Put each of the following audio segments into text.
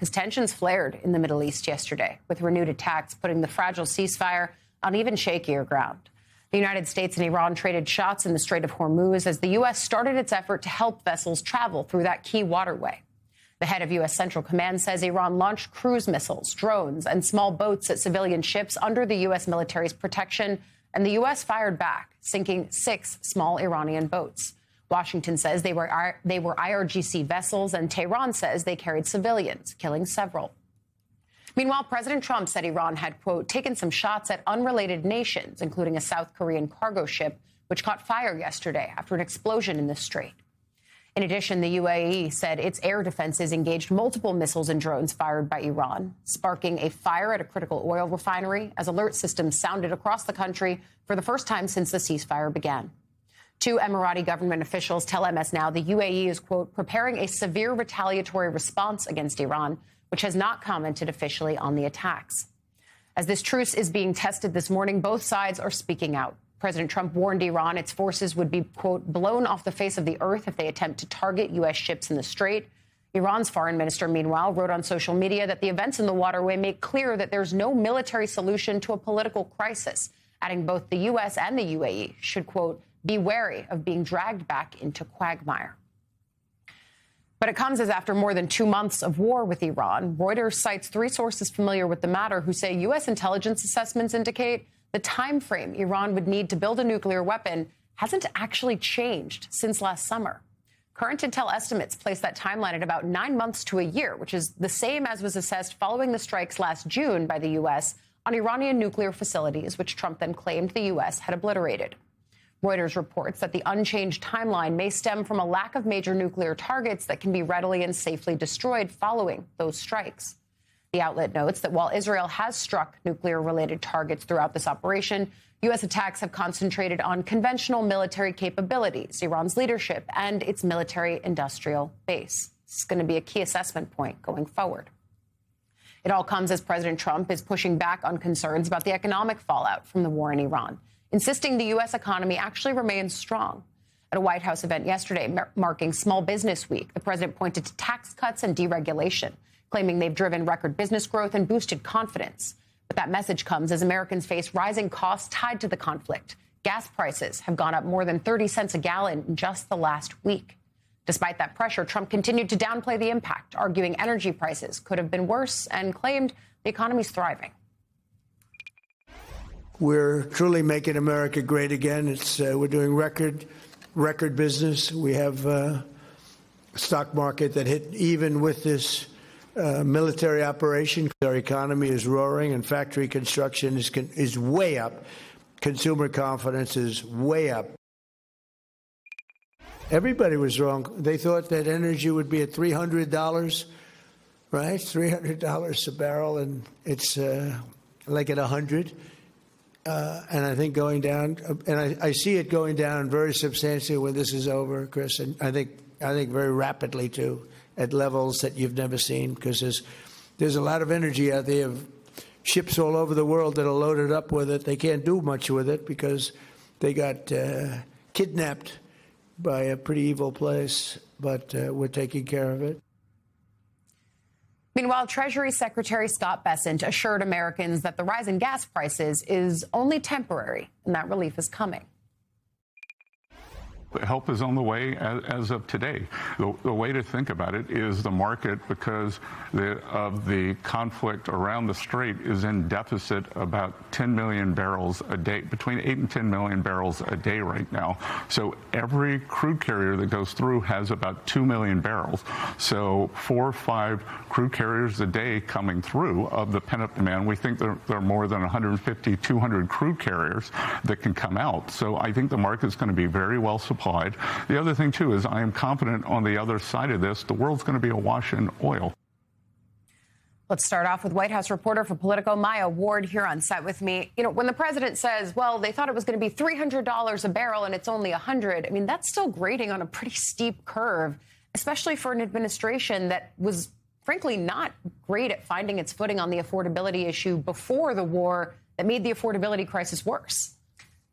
because tensions flared in the Middle East yesterday, with renewed attacks putting the fragile ceasefire on even shakier ground. The United States and Iran traded shots in the Strait of Hormuz as the U.S. started its effort to help vessels travel through that key waterway. The head of U.S. Central Command says Iran launched cruise missiles, drones, and small boats at civilian ships under the U.S. military's protection, and the U.S. fired back, sinking 6 small Iranian boats. Washington says they were IRGC vessels, and Tehran says they carried civilians, killing several. Meanwhile, President Trump said Iran had, quote, taken some shots at unrelated nations, including a South Korean cargo ship, which caught fire yesterday after an explosion in the strait. In addition, the UAE said its air defenses engaged multiple missiles and drones fired by Iran, sparking a fire at a critical oil refinery as alert systems sounded across the country for the first time since the ceasefire began. 2 Emirati government officials tell MS Now the UAE is, quote, preparing a severe retaliatory response against Iran, which has not commented officially on the attacks. As this truce is being tested this morning, both sides are speaking out. President Trump warned Iran its forces would be, quote, blown off the face of the earth if they attempt to target U.S. ships in the strait. Iran's foreign minister, meanwhile, wrote on social media that the events in the waterway make clear that there's no military solution to a political crisis, adding both the U.S. and the UAE should, quote, be wary of being dragged back into quagmire. But it comes as after more than 2 months of war with Iran. Reuters cites 3 sources familiar with the matter who say U.S. intelligence assessments indicate the time frame Iran would need to build a nuclear weapon hasn't actually changed since last summer. Current intel estimates place that timeline at about 9 months to a year, which is the same as was assessed following the strikes last June by the U.S. on Iranian nuclear facilities, which Trump then claimed the U.S. had obliterated. Reuters reports that the unchanged timeline may stem from a lack of major nuclear targets that can be readily and safely destroyed following those strikes. The outlet notes that while Israel has struck nuclear-related targets throughout this operation, U.S. attacks have concentrated on conventional military capabilities, Iran's leadership, and its military-industrial base. This is going to be a key assessment point going forward. It all comes as President Trump is pushing back on concerns about the economic fallout from the war in Iran, insisting the U.S. economy actually remains strong. At a White House event yesterday marking Small Business Week, the president pointed to tax cuts and deregulation, claiming they've driven record business growth and boosted confidence. But that message comes as Americans face rising costs tied to the conflict. Gas prices have gone up more than 30 cents a gallon in just the last week. Despite that pressure, Trump continued to downplay the impact, arguing energy prices could have been worse and claimed the economy's thriving. We're truly making America great again. We're doing record business. We have a stock market that hit even with this military operation. Our economy is roaring, and factory construction is way up. Consumer confidence is way up. Everybody was wrong. They thought that energy would be at $300, right? $300 a barrel, and it's like at 100. And I think going down, and I see it going down very substantially when this is over, Chris. And I think very rapidly too, at levels that you've never seen, because there's a lot of energy out there of ships all over the world that are loaded up with it. They can't do much with it because they got kidnapped by a pretty evil place, but we're taking care of it. Meanwhile, Treasury Secretary Scott Bessent assured Americans that the rise in gas prices is only temporary and that relief is coming. Help is on the way as of today. The way to think about it is the market, because of the conflict around the strait, is in deficit about 10 million barrels a day, between 8 and 10 million barrels a day right now. So every crude carrier that goes through has about 2 million barrels. So 4 or 5 crude carriers a day coming through of the pent-up demand. We think there are more than 150, 200 crude carriers that can come out. So I think the market's going to be very well supplied. The other thing, too, is I am confident on the other side of this, the world's going to be awash in oil. Let's start off with White House reporter for Politico, Maya Ward, here on set with me. You know, when the president says, well, they thought it was going to be $300 a barrel and it's only $100, I mean, that's still grading on a pretty steep curve, especially for an administration that was, frankly, not great at finding its footing on the affordability issue before the war that made the affordability crisis worse.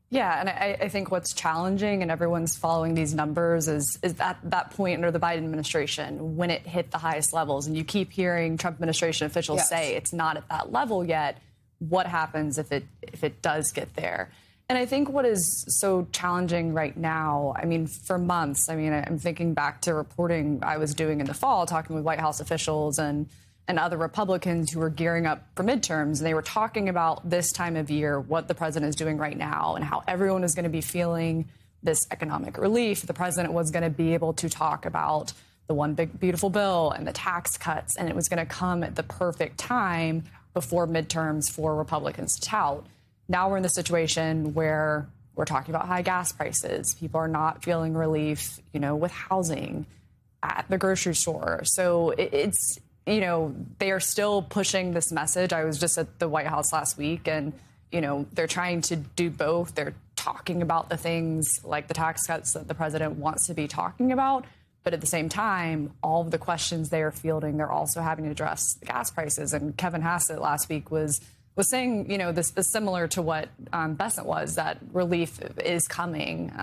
Yeah, and I think what's challenging, and everyone's following these numbers, is at that point under the Biden administration, when it hit the highest levels, and you keep hearing Trump administration officials say it's not at that level yet, what happens if it does get there? And I think what is so challenging right now, I mean, for months, I mean, I'm thinking back to reporting I was doing in the fall, talking with White House officials and other Republicans who were gearing up for midterms. And they were talking about this time of year, what the president is doing right now, and how everyone is going to be feeling this economic relief. The president was going to be able to talk about the one big, beautiful bill and the tax cuts, and it was going to come at the perfect time before midterms for Republicans to tout. Now we're in the situation where we're talking about high gas prices. People are not feeling relief, with housing at the grocery store. So it's, they are still pushing this message. I was just at the White House last week, and, they're trying to do both. They're talking about the things like the tax cuts that the president wants to be talking about. But at the same time, all of the questions they are fielding, they're also having to address the gas prices. And Kevin Hassett last week was saying, this is similar to what Bessent was, that relief is coming.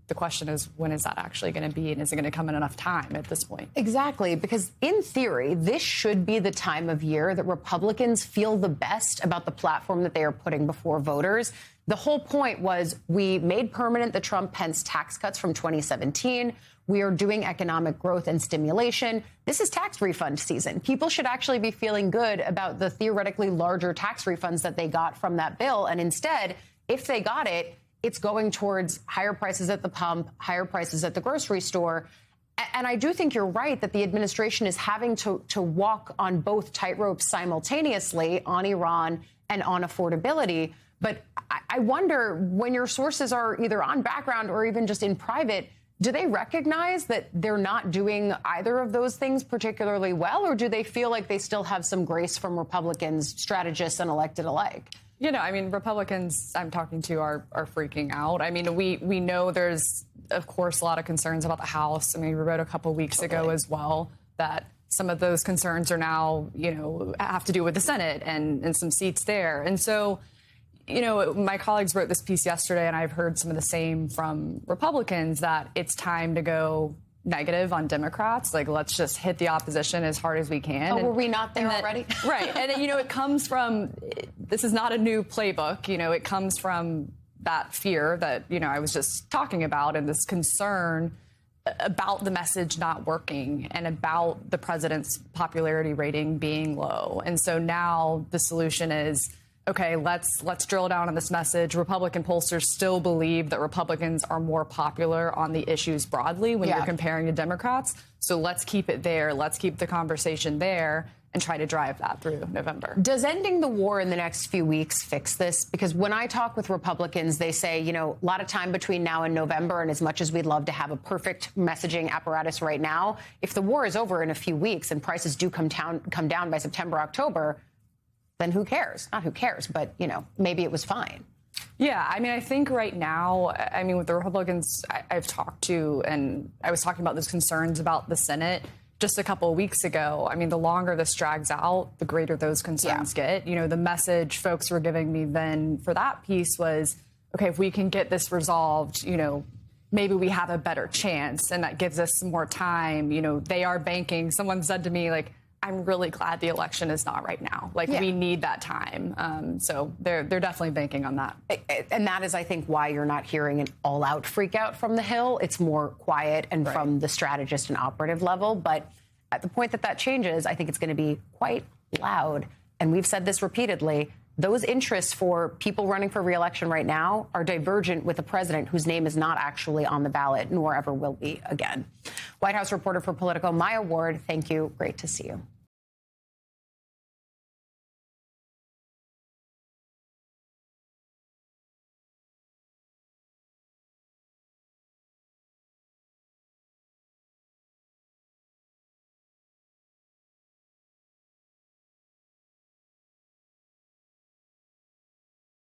The question is, when is that actually going to be? And is it going to come in enough time at this point? Exactly, because in theory, this should be the time of year that Republicans feel the best about the platform that they are putting before voters. The whole point was we made permanent the Trump-Pence tax cuts from 2017. We are doing economic growth and stimulation. This is tax refund season. People should actually be feeling good about the theoretically larger tax refunds that they got from that bill. And instead, if they got it, it's going towards higher prices at the pump, higher prices at the grocery store. And I do think you're right that the administration is having to walk on both tightropes simultaneously, on Iran and on affordability. But I wonder, when your sources are either on background or even just in private, do they recognize that they're not doing either of those things particularly well, or do they feel like they still have some grace from Republicans, strategists and elected alike? Republicans I'm talking to are freaking out. I mean, we know there's, of course, a lot of concerns about the House. I mean, we wrote a couple weeks ago as well that some of those concerns are now, have to do with the Senate and some seats there. And so, my colleagues wrote this piece yesterday, and I've heard some of the same from Republicans, that it's time to go negative on Democrats. Like, let's just hit the opposition as hard as we can. Oh, were we not there already? Right. And, it comes from, this is not a new playbook. It comes from that fear that, I was just talking about, and this concern about the message not working and about the president's popularity rating being low. And so now the solution is, okay, let's drill down on this message. Republican pollsters still believe that Republicans are more popular on the issues broadly when you're comparing to Democrats. So let's keep it there. Let's keep the conversation there and try to drive that through November. Does ending the war in the next few weeks fix this? Because when I talk with Republicans, they say, a lot of time between now and November, and as much as we'd love to have a perfect messaging apparatus right now, if the war is over in a few weeks and prices do come down by September, October, then who cares? Not who cares, but, maybe it was fine. Yeah, I think right now, with the Republicans I've talked to, and I was talking about those concerns about the Senate just a couple of weeks ago. The longer this drags out, the greater those concerns get. The message folks were giving me then for that piece was, okay, if we can get this resolved, maybe we have a better chance, and that gives us some more time. They are banking. Someone said to me, I'm really glad the election is not right now. We need that time. So they're definitely banking on that. And that is, I think, why you're not hearing an all-out freak out from the Hill. It's more quiet and from the strategist and operative level. But at the point that changes, I think it's going to be quite loud. And we've said this repeatedly. Those interests for people running for re-election right now are divergent with a president whose name is not actually on the ballot, nor ever will be again. White House reporter for Politico, Maya Ward, thank you. Great to see you.